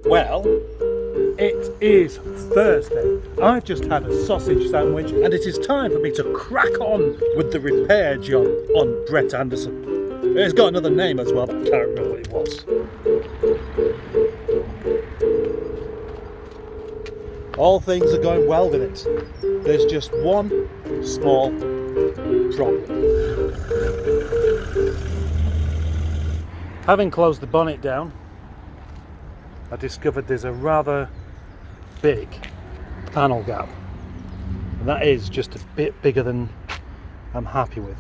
Well, it is Thursday. I've just had a sausage sandwich and it is time for me to crack on with the repair job on Brett Anderson. It's got another name as well, but I can't remember what it was. All things are going well with it. There's just one small problem. Having closed the bonnet down, I discovered there's a rather big panel gap, and that is just a bit bigger than I'm happy with.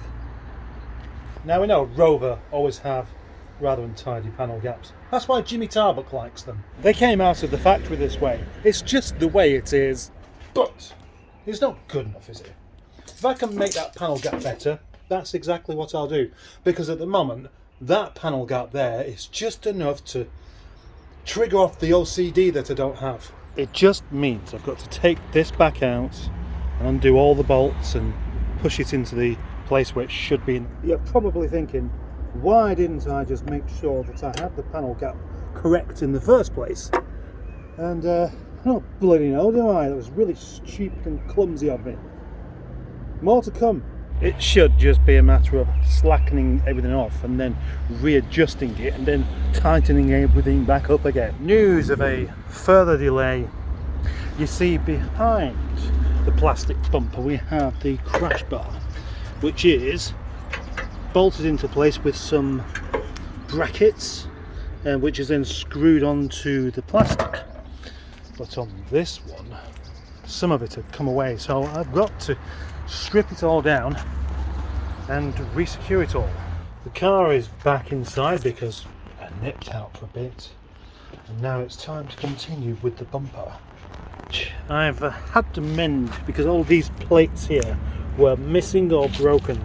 Now we know Rover always have rather untidy panel gaps. That's why Jimmy Tarbuck likes them. They came out of the factory this way. It's just the way it is, but it's not good enough, is it? If I can make that panel gap better, that's exactly what I'll do, because at the moment that panel gap there is just enough to trigger off the OCD that I don't have. It just means I've got to take this back out and undo all the bolts and push it into the place where it should be. You're probably thinking, why didn't I just make sure that I had the panel gap correct in the first place? And I don't bloody know, do I? That was really stupid and clumsy of me. More to come. It should just be a matter of slackening everything off and then readjusting it and then tightening everything back up again. News of a further delay. You see, behind the plastic bumper we have the crash bar, which is bolted into place with some brackets, which is then screwed onto the plastic. But on this one, some of it had come away, so I've got to strip it all down and re-secure it all. The car is back inside because I nipped out for a bit, and now it's time to continue with the bumper. I've had to mend because all these plates here were missing or broken,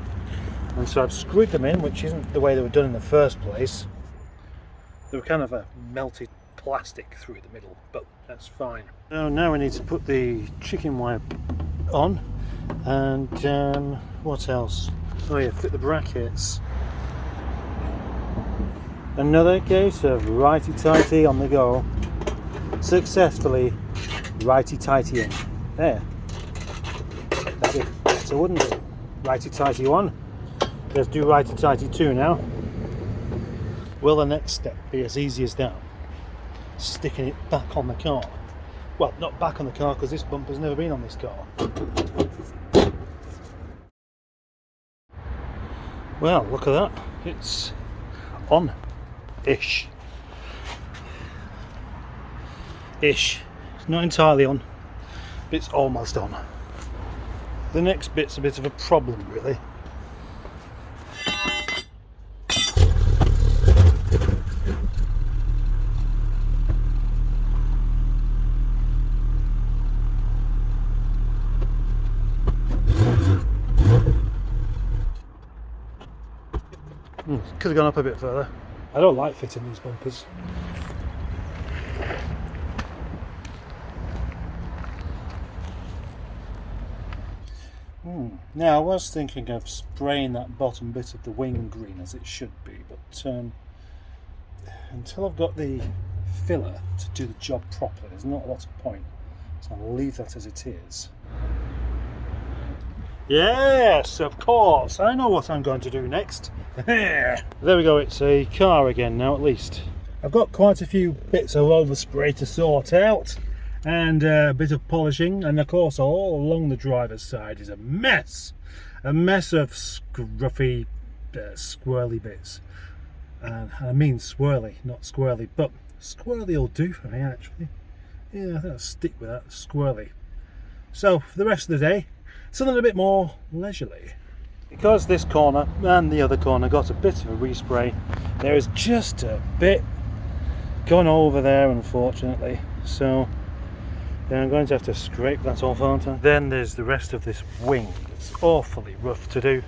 and so I've screwed them in, which isn't the way they were done in the first place. They were kind of a melted plastic through the middle, but that's fine. So now we need to put the chicken wire on, and what else? Oh yeah, fit the brackets. Another case of righty-tighty on the go. Successfully righty-tightying. There. That'd be better, wouldn't it? Righty-tighty one. Let's do righty-tighty two now. Will the next step be as easy as that? Sticking it back on the car. Well, not back on the car because this bumper's never been on this car. Well, look at that. It's on-ish. Ish. It's not entirely on, but it's almost on. The next bit's a bit of a problem, really. Could have gone up a bit further. I don't like fitting these bumpers. Now I was thinking of spraying that bottom bit of the wing green as it should be, but until I've got the filler to do the job properly, there's not a lot of point, so I'll leave that as it is. Yes, of course, I know what I'm going to do next. There we go, it's a car again now at least. I've got quite a few bits of overspray to sort out, and a bit of polishing, and of course all along the driver's side is a mess of scruffy, squirrely bits. And I mean swirly, not squirrely, but squirrely will do for me actually. Yeah, I think I'll stick with that, squirrely. So for the rest of the day, something a bit more leisurely. Because this corner and the other corner got a bit of a respray, there is just a bit gone over there unfortunately, so then I'm going to have to scrape that off, aren't I? Then there's the rest of this wing. It's awfully rough to do.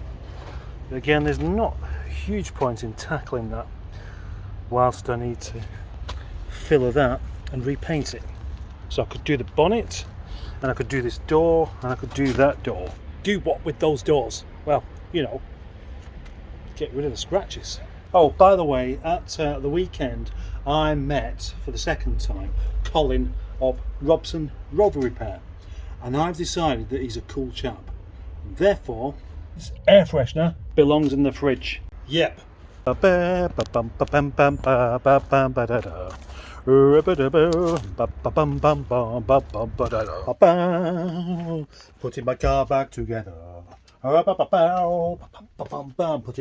But again, there's not a huge point in tackling that whilst I need to filler that and repaint it. So I could do the bonnet, and I could do this door, and I could do that door. Do what with those doors? Well, you know, get rid of the scratches. Oh, by the way, at the weekend I met for the second time Colin of Robson Rover Repair, and I've decided that he's a cool chap. Therefore, this air freshener belongs in the fridge. Yep. Putting my car back together. Putting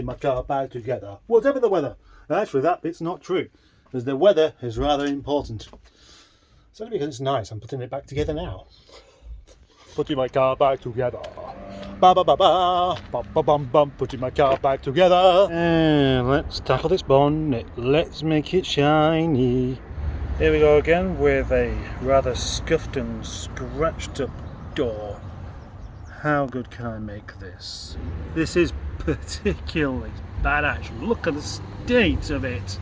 my car back together. Whatever the weather. Actually, that bit's not true, because the weather is rather important. It's only because it's nice. I'm putting it back together now. Putting my car back together. Putting my car back together. And let's tackle this bonnet. Let's make it shiny. Here we go again with a rather scuffed and scratched up door. How good can I make this? This is particularly bad actually. Look at the state of it.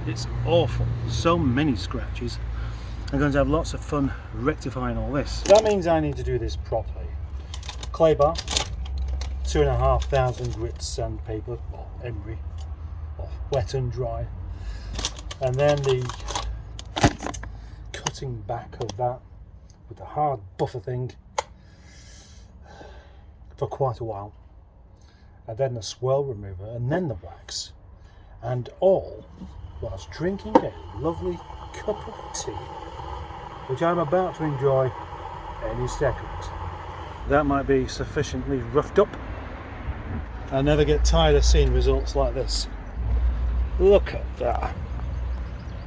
It's awful. So many scratches. I'm going to have lots of fun rectifying all this. That means I need to do this properly. Clay bar, 2,500 grit sandpaper, or emery, or wet and dry. And then the cutting back of that with the hard buffer thing for quite a while, and then the swirl remover, and then the wax, and all whilst drinking a lovely cup of tea, which I'm about to enjoy any second. That might be sufficiently roughed up. I never get tired of seeing results like this. Look at that.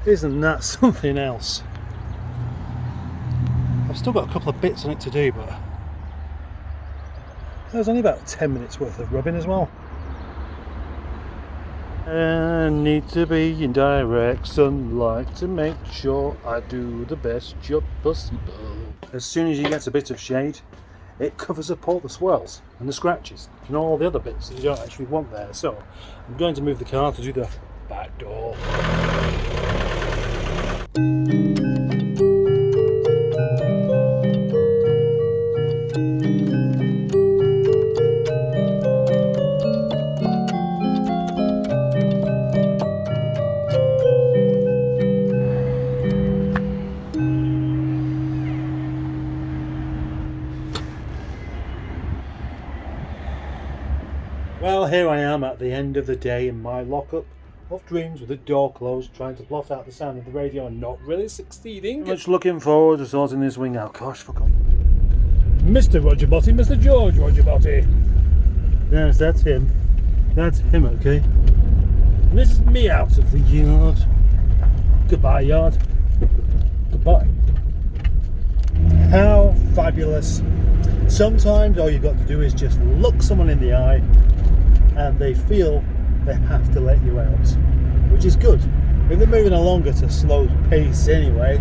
Isn't that something else? I've still got a couple of bits on it to do, but there's only about 10 minutes worth of rubbing as well. I need to be in direct sunlight to make sure I do the best job possible. As soon as you get a bit of shade, it covers up all the swirls and the scratches and all the other bits that you don't actually want there. So I'm going to move the car to do the back door. Well, here I am at the end of the day in my lockup of dreams with the door closed, trying to blot out the sound of the radio and not really succeeding. Much looking forward to sorting this wing out. Gosh, fuck off. Mr. Roger Botty, Mr. George Roger Botty. Yes, that's him. That's him, okay? And this is me out of the yard. Goodbye, yard. Goodbye. How fabulous. Sometimes all you've got to do is just look someone in the eye and they feel they have to let you out, which is good. If they're moving along at a slow pace anyway,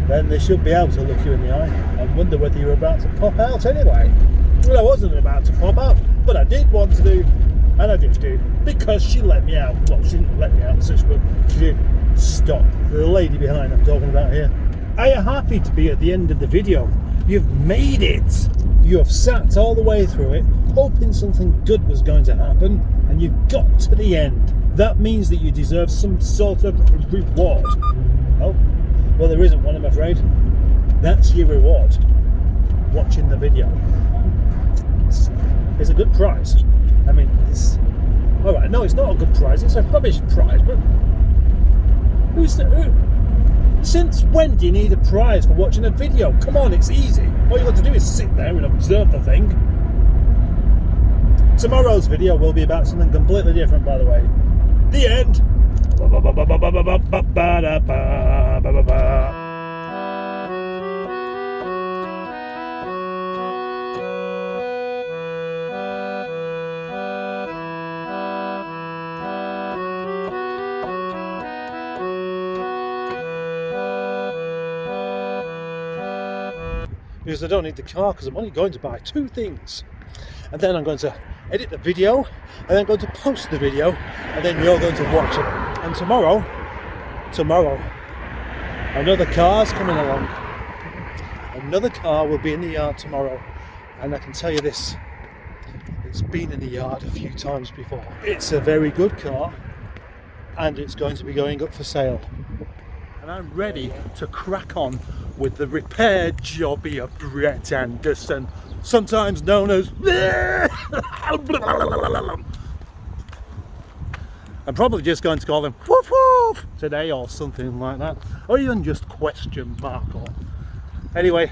then they should be able to look you in the eye and wonder whether you're about to pop out anyway. Well, I wasn't about to pop out, but I did want to do, and I did do, because she let me out. Well, she didn't let me out as such, but she did stop. The lady behind I'm talking about here. Are you happy to be at the end of the video? You've made it! You have sat all the way through it, hoping something good was going to happen, and you've got to the end. That means that you deserve some sort of reward. Oh, well, there isn't one, I'm afraid. That's your reward. Watching the video. It's a good prize. I mean, it's... Alright, no, it's not a good prize, it's a rubbish prize, but... Since when do you need a prize for watching a video? Come on, it's easy. All you got to do is sit there and observe the thing. Tomorrow's video will be about something completely different, by the way. The end. Because I don't need the car, because I'm only going to buy 2 things. And then I'm going to edit the video, and then I'm going to post the video, and then you're going to watch it. And tomorrow, another car's coming along. Another car will be in the yard tomorrow. And I can tell you this, it's been in the yard a few times before. It's a very good car. and it's going to be going up for sale. And I'm ready to crack on with the repair jobby of Brett Anderson, sometimes known as I'm probably just going to call him woof woof today or something like that, or even just question mark. Or anyway,